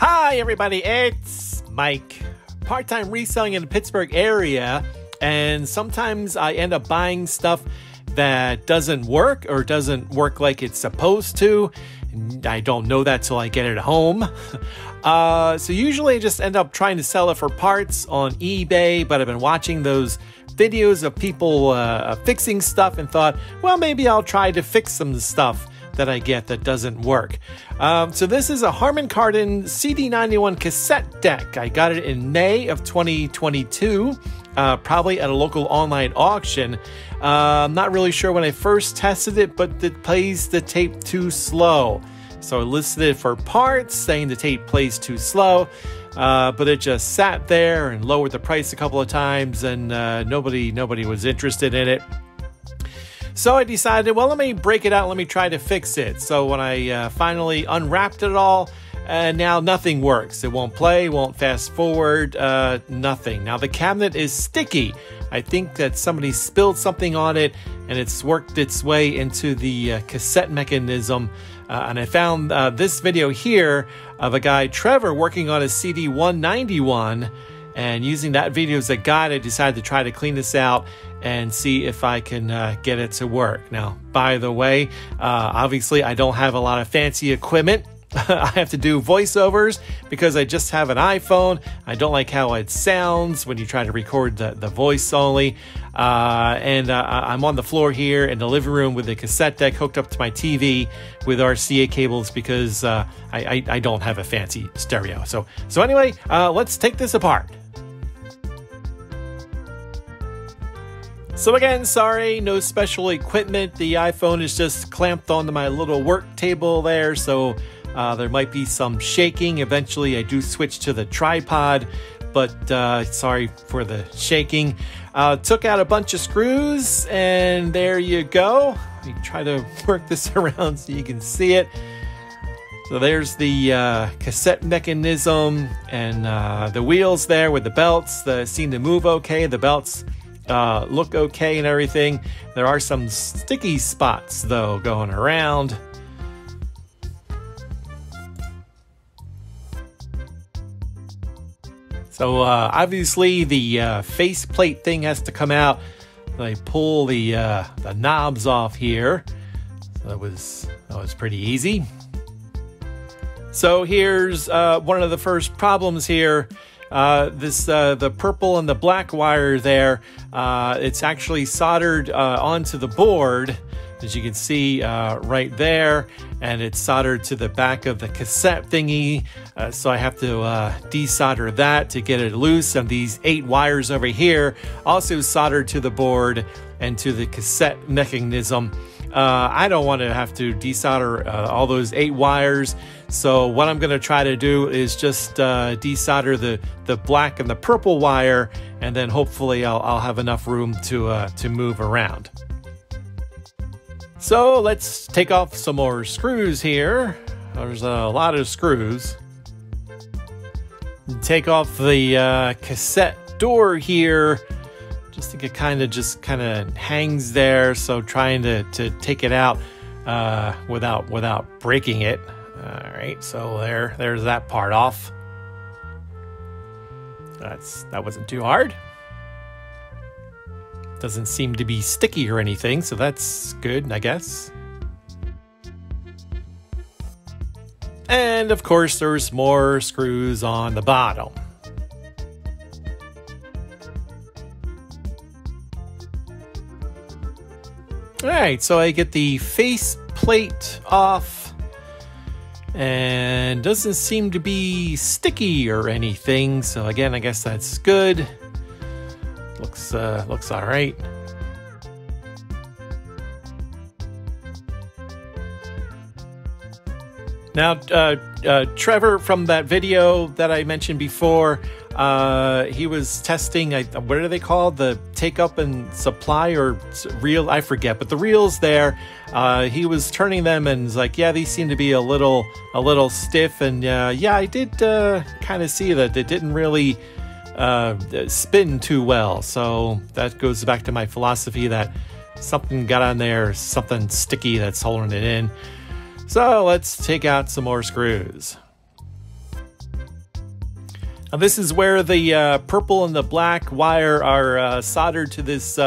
Hi everybody, it's Mike. Part-time reselling in the Pittsburgh area, and sometimes I end up buying stuff that doesn't work or doesn't work like it's supposed to. I don't know that till I get it home. So usually I just end up trying to sell it for parts on eBay, but I've been watching those videos of people fixing stuff and thought, well, maybe I'll try to fix some stuff that I get that doesn't work. So this is a Harman Kardon CD91 cassette deck. I got it in May of 2022, probably at a local online auction. I'm not really sure when I first tested it, but it plays the tape too slow. So I listed it for parts, saying the tape plays too slow, but it just sat there and lowered the price a couple of times, and nobody was interested in it. So I decided, well, let me break it out. Let me try to fix it. So when I finally unwrapped it all, now nothing works. It won't play, won't fast forward, nothing. Now the cabinet is sticky. I think that somebody spilled something on it and it's worked its way into the cassette mechanism. And I found this video here of a guy, Trevor, working on a CD191. And using that video as a guide, I decided to try to clean this out and see if I can get it to work. Now, by the way, obviously I don't have a lot of fancy equipment. I have to do voiceovers because I just have an iPhone. I don't like how it sounds when you try to record the voice only. I'm on the floor here in the living room with the cassette deck hooked up to my TV with RCA cables because I don't have a fancy stereo. So anyway, let's take this apart. So again, sorry, no special equipment. The iPhone is just clamped onto my little work table there, so there might be some shaking. Eventually, I do switch to the tripod, but sorry for the shaking. Took out a bunch of screws, and there you go. Let me try to work this around so you can see it. So there's the cassette mechanism and the wheels there with the belts that seem to move okay. The belts look okay and everything. There are some sticky spots though going around. So obviously the faceplate thing has to come out. I pull the knobs off here. So that was pretty easy. So here's one of the first problems here. The purple and the black wire there, it's actually soldered onto the board, as you can see right there, and it's soldered to the back of the cassette thingy, so I have to desolder that to get it loose. And these 8 wires over here also soldered to the board and to the cassette mechanism. I don't want to have to desolder all those 8 wires, so what I'm going to try to do is just desolder the black and the purple wire, and then hopefully I'll have enough room to move around. So let's take off some more screws here. There's a lot of screws. Take off the cassette door here. Just think it kind of hangs there, so trying to take it out without breaking it. All right, so there's that part off. That wasn't too hard. Doesn't seem to be sticky or anything, so that's good, I guess. And of course, there's more screws on the bottom. All right, so I get the face plate off, and doesn't seem to be sticky or anything. So again, I guess that's good. Looks all right. Now, Trevor from that video that I mentioned before, he was testing, what are they called? The take up and supply or reel, I forget, but the reels there, he was turning them and was like, yeah, these seem to be a little stiff. And yeah, I did kind of see that it didn't really spin too well. So that goes back to my philosophy that something got on there, something sticky that's holding it in. So let's take out some more screws. This is where the purple and the black wire are soldered to this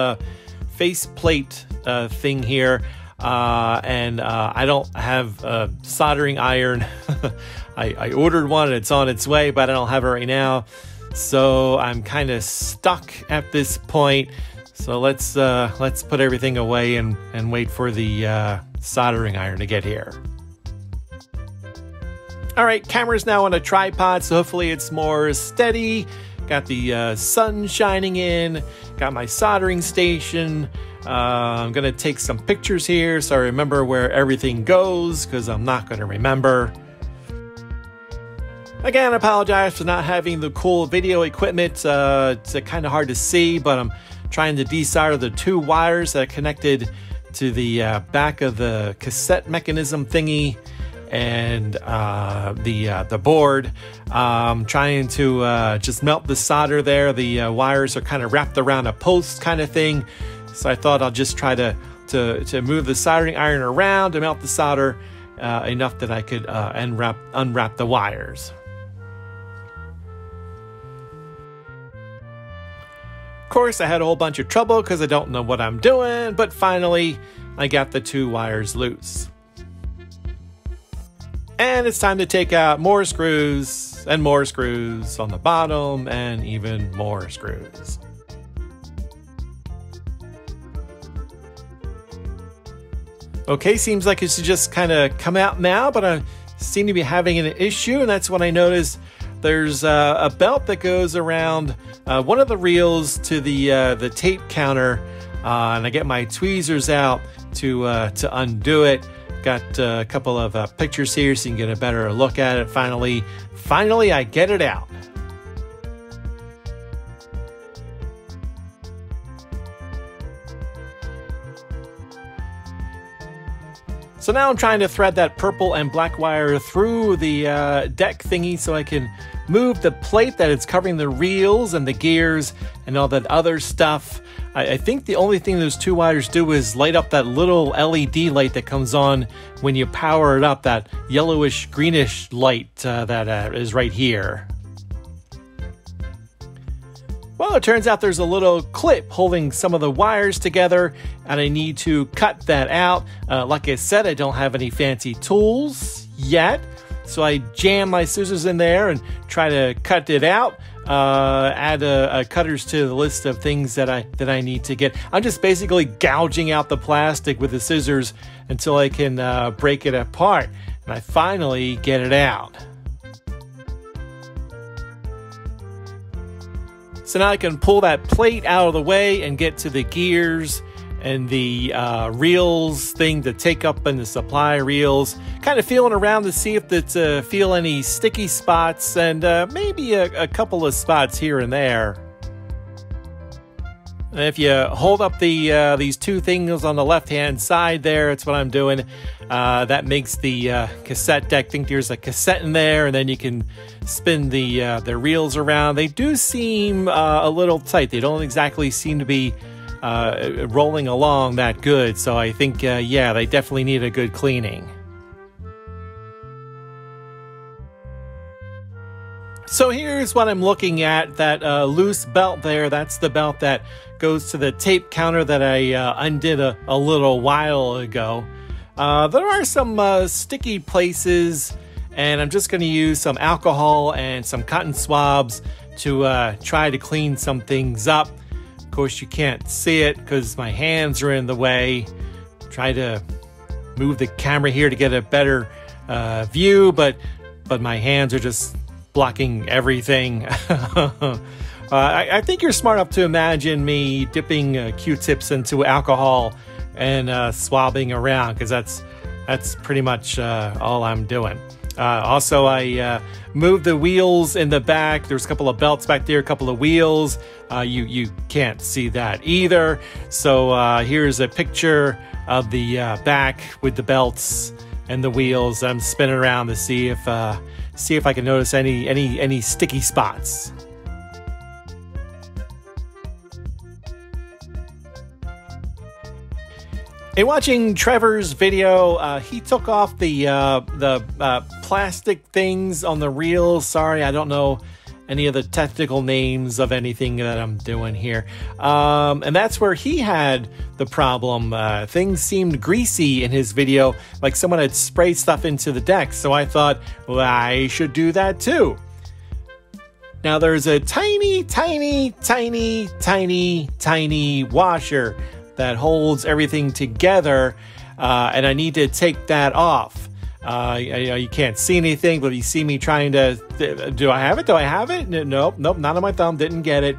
faceplate thing here. I don't have a soldering iron. I ordered one and it's on its way, but I don't have it right now. So I'm kind of stuck at this point. So let's put everything away and wait for the soldering iron to get here. All right, camera's now on a tripod, so hopefully it's more steady. Got the sun shining in, got my soldering station. I'm gonna take some pictures here so I remember where everything goes, because I'm not gonna remember. Again, I apologize for not having the cool video equipment. It's kind of hard to see, but I'm trying to desolder the two wires that are connected to the back of the cassette mechanism thingy and the board. Trying to just melt the solder there. The wires are kind of wrapped around a post kind of thing, so I thought I'll just try to move the soldering iron around to melt the solder enough that I could unwrap the wires. Of course, I had a whole bunch of trouble because I don't know what I'm doing, but finally I got the two wires loose. And it's time to take out more screws and more screws on the bottom and even more screws. Okay, seems like it should just kind of come out now, but I seem to be having an issue, and that's when I noticed there's a belt that goes around one of the reels to the tape counter, and I get my tweezers out to undo it. Got a couple of pictures here so you can get a better look at it. Finally I get it out. So now I'm trying to thread that purple and black wire through the deck thingy so I can move the plate that it's covering the reels and the gears and all that other stuff. I think the only thing those two wires do is light up that little LED light that comes on when you power it up, that yellowish greenish light that is right here. Well, it turns out there's a little clip holding some of the wires together, and I need to cut that out. Like I said, I don't have any fancy tools yet, so I jam my scissors in there and try to cut it out. Add cutters to the list of things that I need to get. I'm just basically gouging out the plastic with the scissors until I can break it apart, and I finally get it out. So now I can pull that plate out of the way and get to the gears and the reels thing to take up in the supply reels. Kind of feeling around to see if it's feel any sticky spots, and maybe a couple of spots here and there. And if you hold up these two things on the left-hand side there, that's what I'm doing. That makes the cassette deck think there's a cassette in there, and then you can spin the reels around. They do seem a little tight. They don't exactly seem to be rolling along that good. So I think, yeah, they definitely need a good cleaning. So here's what I'm looking at, that loose belt there. That's the belt that goes to the tape counter that I undid a little while ago. There are some sticky places, and I'm just going to use some alcohol and some cotton swabs to try to clean some things up. Of course, you can't see it because my hands are in the way. Try to move the camera here to get a better view, but my hands are just blocking everything. I think you're smart enough to imagine me dipping Q-tips into alcohol and swabbing around, because that's pretty much all I'm doing. Also, I moved the wheels in the back. There's a couple of belts back there, a couple of wheels. You can't see that either. So here's a picture of the back with the belts and the wheels. I'm spinning around to see if I can notice any sticky spots. In watching Trevor's video, he took off the plastic things on the reels. Sorry, I don't know any of the technical names of anything that I'm doing here. And that's where he had the problem. Things seemed greasy in his video, like someone had sprayed stuff into the deck. So I thought, well, I should do that too. Now there's a tiny, tiny, tiny, tiny, tiny washer that holds everything together, and I need to take that off. You can't see anything, but you see me trying to, do I have it? Do I have it? Nope, not on my thumb, didn't get it.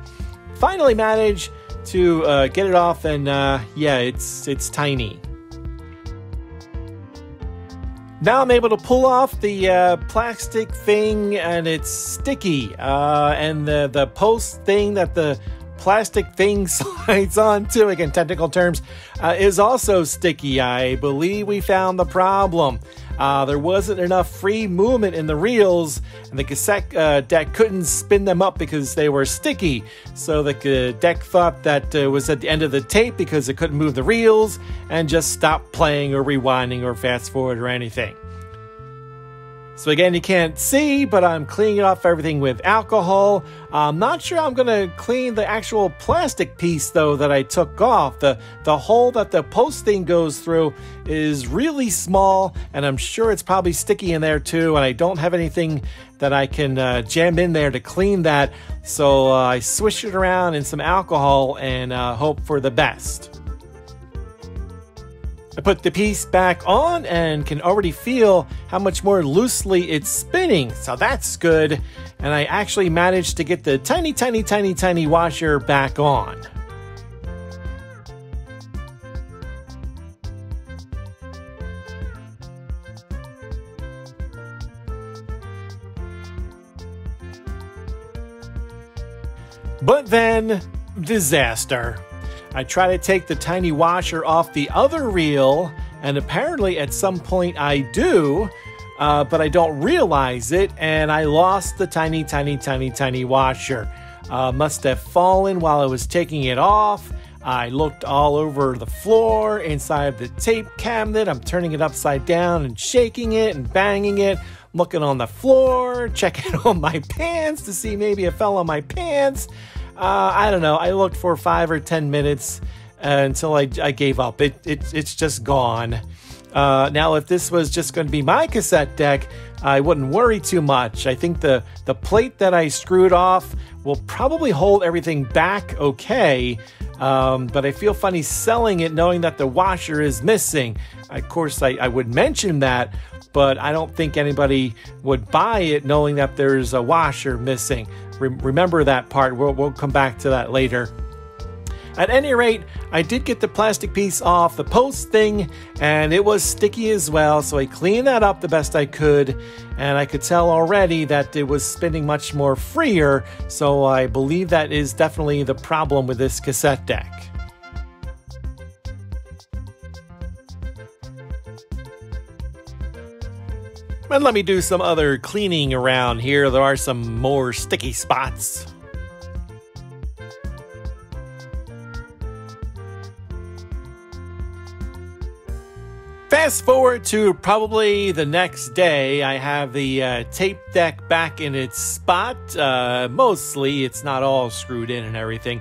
Finally managed to get it off, and yeah, it's tiny. Now I'm able to pull off the plastic thing, and it's sticky. And the post thing that the plastic thing slides onto, again, technical terms, is also sticky. I believe we found the problem. There wasn't enough free movement in the reels, and the cassette deck couldn't spin them up because they were sticky. So the deck thought that it was at the end of the tape because it couldn't move the reels, and just stopped playing or rewinding or fast forward or anything. So again, you can't see, but I'm cleaning off everything with alcohol. I'm not sure I'm going to clean the actual plastic piece, though, that I took off. The hole that the post thing goes through is really small, and I'm sure it's probably sticky in there, too, and I don't have anything that I can jam in there to clean that. So I swish it around in some alcohol and hope for the best. I put the piece back on and can already feel how much more loosely it's spinning, so that's good. And I actually managed to get the tiny, tiny, tiny, tiny washer back on. But then, disaster. I try to take the tiny washer off the other reel, and apparently at some point I do, but I don't realize it, and I lost the tiny, tiny, tiny, tiny washer. Must have fallen while I was taking it off. I looked all over the floor, inside the tape cabinet. I'm turning it upside down and shaking it and banging it. Looking on the floor, checking on my pants to see maybe it fell on my pants. I don't know. I looked for 5 or 10 minutes until I gave up. It's just gone. Now, if this was just going to be my cassette deck, I wouldn't worry too much. I think the plate that I screwed off will probably hold everything back okay. But I feel funny selling it knowing that the washer is missing. Of course, I would mention that, but I don't think anybody would buy it knowing that there's a washer missing. Remember that part. We'll come back to that later. At any rate, I did get the plastic piece off the post thing, and it was sticky as well, so I cleaned that up the best I could, and I could tell already that it was spinning much more freer, so I believe that is definitely the problem with this cassette deck. And let me do some other cleaning around here. There are some more sticky spots. Fast forward to probably the next day. I have the tape deck back in its spot. Mostly, it's not all screwed in and everything.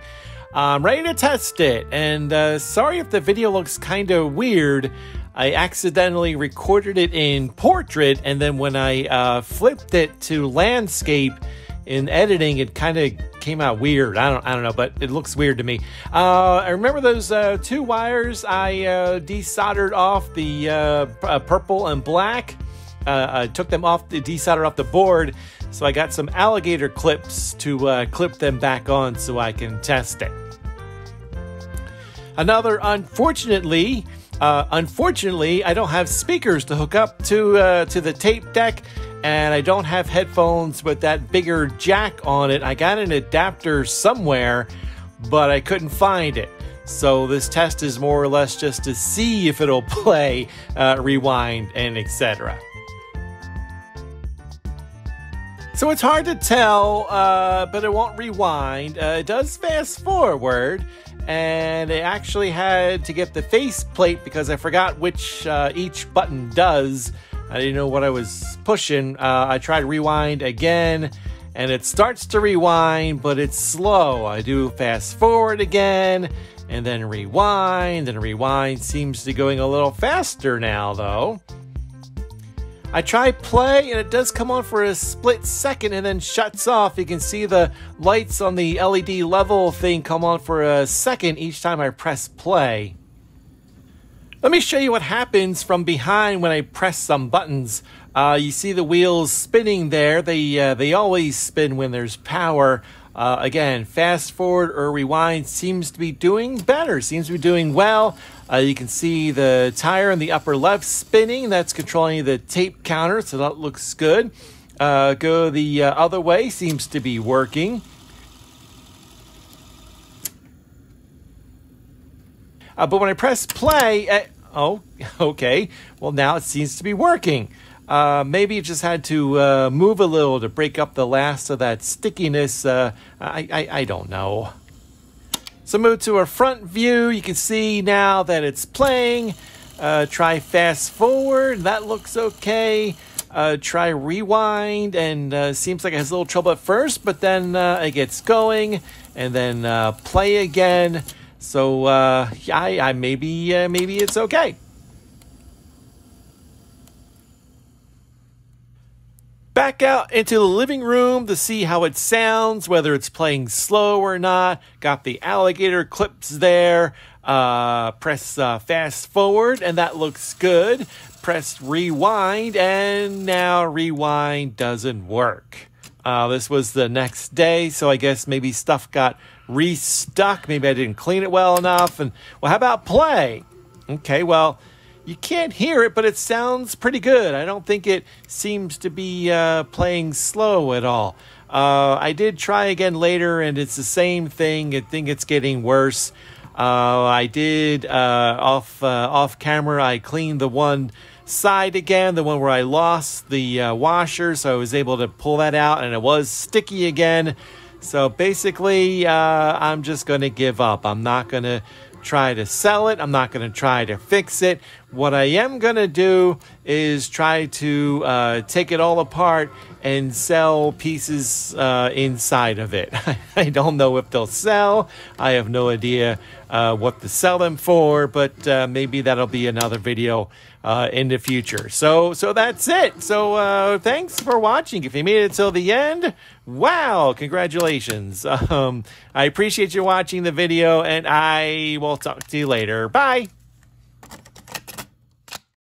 I'm ready to test it. And sorry if the video looks kind of weird. I accidentally recorded it in portrait, and then when I flipped it to landscape in editing, it kind of came out weird. I don't know, but it looks weird to me. I remember those 2 wires I desoldered off the purple and black. I took them off, desoldered off the board, so I got some alligator clips to clip them back on so I can test it. Another unfortunately, I don't have speakers to hook up to the tape deck, and I don't have headphones with that bigger jack on it. I got an adapter somewhere, but I couldn't find it. So this test is more or less just to see if it'll play, rewind, and etc. So it's hard to tell, but it won't rewind. It does fast forward. And I actually had to get the faceplate because I forgot which each button does. I didn't know what I was pushing. I tried rewind again, and it starts to rewind, but it's slow. I do fast forward again, and then rewind, and rewind seems to be going a little faster now, though. I try play, and it does come on for a split second and then shuts off. You can see the lights on the LED level thing come on for a second each time I press play. Let me show you what happens from behind when I press some buttons. You see the wheels spinning there. They always spin when there's power. Again, fast forward or rewind seems to be doing better, seems to be doing well. You can see the tire in the upper left spinning. That's controlling the tape counter, so that looks good. Go the other way, seems to be working. But when I press play, oh, okay. Well, now it seems to be working. Maybe it just had to move a little to break up the last of that stickiness. I don't know. So move to a front view. You can see now that it's playing. Try fast forward. That looks okay. Try rewind, and seems like it has a little trouble at first, but then it gets going, and then play again. So yeah, maybe it's okay. Back out into the living room to see how it sounds, whether it's playing slow or not. Got the alligator clips there. Press fast forward, and that looks good. Press rewind, and now rewind doesn't work. This was the next day, so I guess maybe stuff got restuck. Maybe I didn't clean it well enough. And well, how about play? Okay, well, you can't hear it, but it sounds pretty good. I don't think it seems to be playing slow at all. I did try again later, and it's the same thing. I think it's getting worse. I did off camera. I cleaned the one side again, the one where I lost the washer, so I was able to pull that out, and it was sticky again. So basically, I'm just going to give up. I'm not going to try to sell it. I'm not going to try to fix it. What I am going to do is try to take it all apart and sell pieces inside of it. I don't know if they'll sell. I have no idea what to sell them for, but maybe that'll be another video in the future. So that's it. So thanks for watching. If you made it till the end, wow, congratulations. I appreciate you watching the video, and I will talk to you later. Bye.